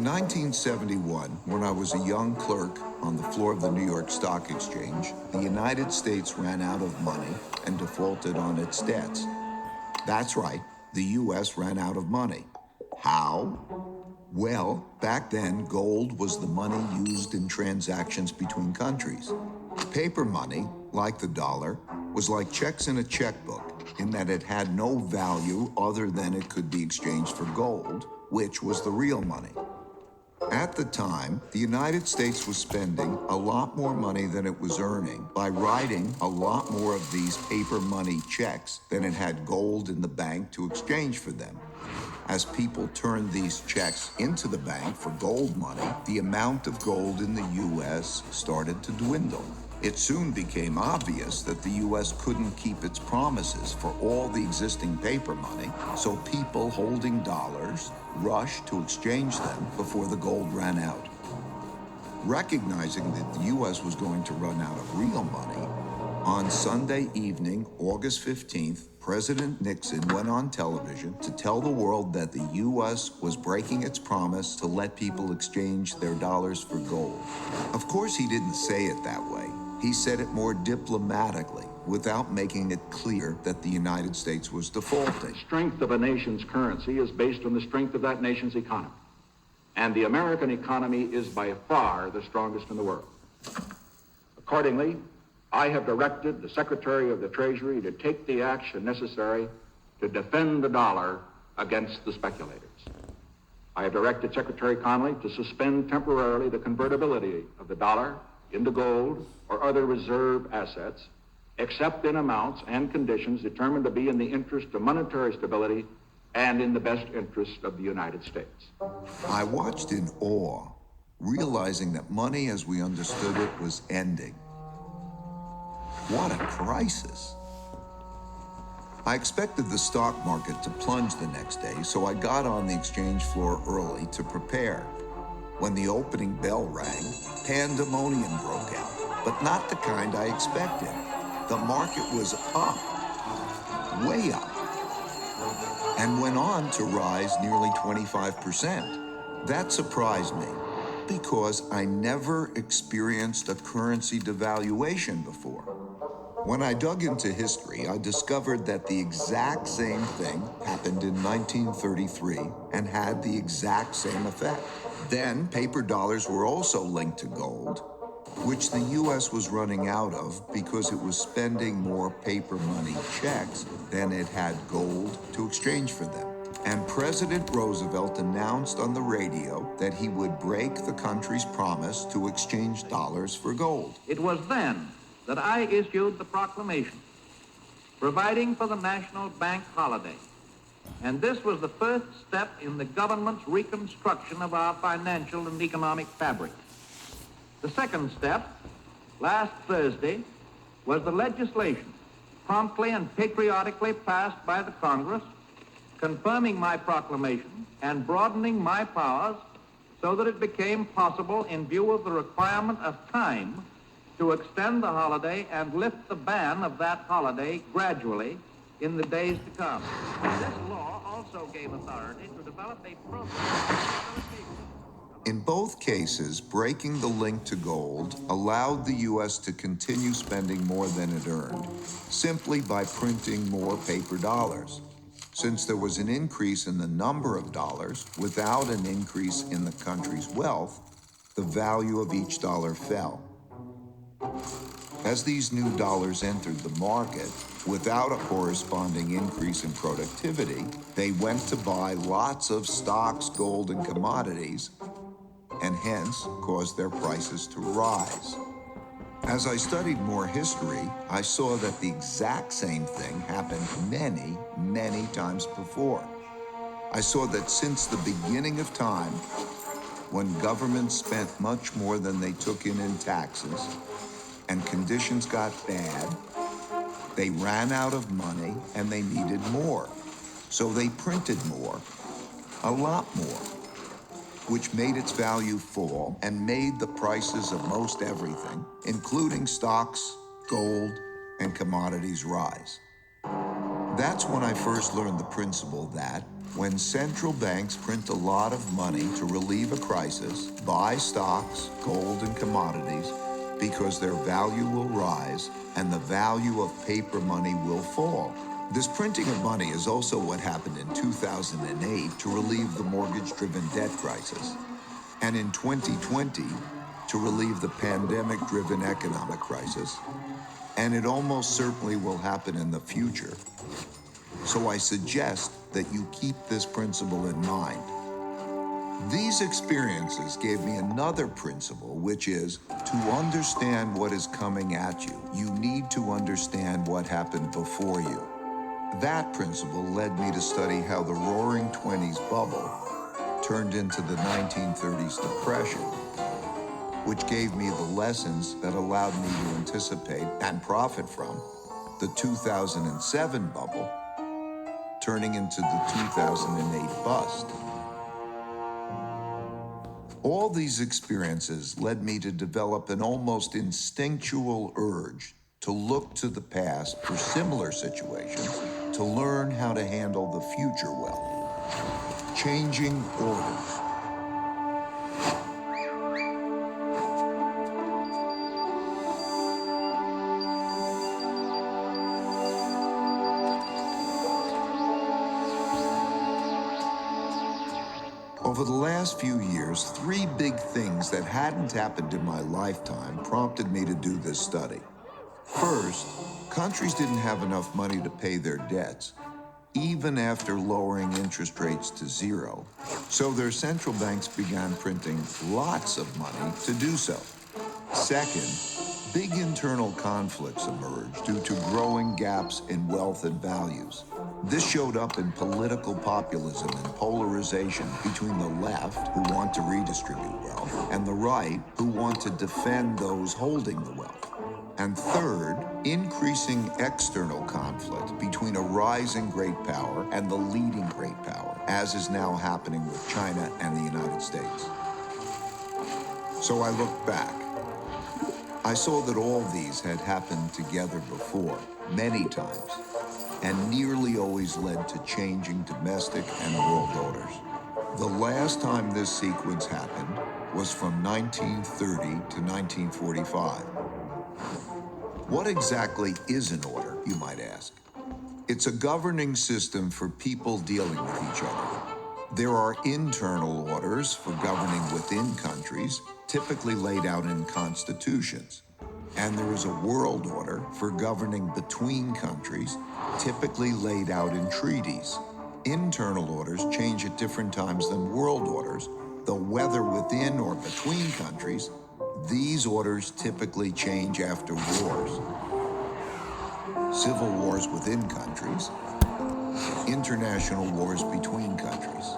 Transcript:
In 1971, when I was a young clerk on the floor of the New York Stock Exchange, the United States ran out of money and defaulted on its debts. That's right, the U.S. ran out of money. How? Well, back then, gold was the money used in transactions between countries. Paper money, like the dollar, was like checks in a checkbook in that it had no value other than it could be exchanged for gold, which was the real money. At the time, the United States was spending a lot more money than it was earning by writing a lot more of these paper money checks than it had gold in the bank to exchange for them. As people turned these checks into the bank for gold money, the amount of gold in the U.S. started to dwindle. It soon became obvious that the U.S. couldn't keep its promises for all the existing paper money, so people holding dollars rushed to exchange them before the gold ran out. Recognizing that the U.S. was going to run out of real money, on Sunday evening, August 15th, President Nixon went on television to tell the world that the U.S. was breaking its promise to let people exchange their dollars for gold. Of course, he didn't say it that way. He said it more diplomatically, without making it clear that the United States was defaulting. The strength of a nation's currency is based on the strength of that nation's economy. And the American economy is by far the strongest in the world. Accordingly, I have directed the Secretary of the Treasury to take the action necessary to defend the dollar against the speculators. I have directed Secretary Connally to suspend temporarily the convertibility of the dollar into gold or other reserve assets, except in amounts and conditions determined to be in the interest of monetary stability and in the best interest of the United States. I watched in awe, realizing that money as we understood it was ending. What a crisis. I expected the stock market to plunge the next day, so I got on the exchange floor early to prepare. When the opening bell rang, pandemonium broke out, but not the kind I expected. The market was up, way up, and went on to rise nearly 25%. That surprised me because I never experienced a currency devaluation before. When I dug into history, I discovered that the exact same thing happened in 1933 and had the exact same effect. Then, paper dollars were also linked to gold, which the U.S. was running out of because it was spending more paper money checks than it had gold to exchange for them. And President Roosevelt announced on the radio that he would break the country's promise to exchange dollars for gold. It was then that I issued the proclamation providing for the National Bank holiday. And this was the first step in the government's reconstruction of our financial and economic fabric. The second step, last Thursday, was the legislation promptly and patriotically passed by the Congress, confirming my proclamation and broadening my powers so that it became possible, in view of the requirement of time, to extend the holiday and lift the ban of that holiday gradually in the days to come. This law also gave authority to develop a program. In both cases, breaking the link to gold allowed the U.S. to continue spending more than it earned, simply by printing more paper dollars. Since there was an increase in the number of dollars without an increase in the country's wealth, the value of each dollar fell. As these new dollars entered the market, without a corresponding increase in productivity, they went to buy lots of stocks, gold, and commodities, and hence caused their prices to rise. As I studied more history, I saw that the exact same thing happened many, many times before. I saw that since the beginning of time, when governments spent much more than they took in taxes, and conditions got bad, they ran out of money and they needed more. So they printed more, a lot more, which made its value fall and made the prices of most everything, including stocks, gold, and commodities, rise. That's when I first learned the principle that, When central banks print a lot of money to relieve a crisis, buy stocks, gold, and commodities, because their value will rise and the value of paper money will fall. This printing of money is also what happened in 2008 to relieve the mortgage-driven debt crisis, and in 2020 to relieve the pandemic-driven economic crisis, and it almost certainly will happen in the future. So I suggest that you keep this principle in mind. These experiences gave me another principle, which is to understand what is coming at you, you need to understand what happened before you. That principle led me to study how the Roaring '20s bubble turned into the 1930s depression, which gave me the lessons that allowed me to anticipate and profit from the 2007 bubble turning into the 2008 bust. All these experiences led me to develop an almost instinctual urge to look to the past for similar situations to learn how to handle the future well. Changing orders. Over the last few years, three big things that hadn't happened in my lifetime prompted me to do this study. First, countries didn't have enough money to pay their debts, even after lowering interest rates to zero. So their central banks began printing lots of money to do so. Second, big internal conflicts emerged due to growing gaps in wealth and values. This showed up in political populism and polarization between the left, who want to redistribute wealth, and the right, who want to defend those holding the wealth. And third, increasing external conflict between a rising great power and the leading great power, as is now happening with China and the United States. So I looked back. I saw that all these had happened together before, many times, and nearly always led to changing domestic and world orders. The last time this sequence happened was from 1930 to 1945. What exactly is an order, you might ask? It's a governing system for people dealing with each other. There are internal orders for governing within countries, typically laid out in constitutions. And there is a world order for governing between countries, typically laid out in treaties. Internal orders change at different times than world orders, though whether within or between countries, these orders typically change after wars. Civil wars within countries, international wars between countries.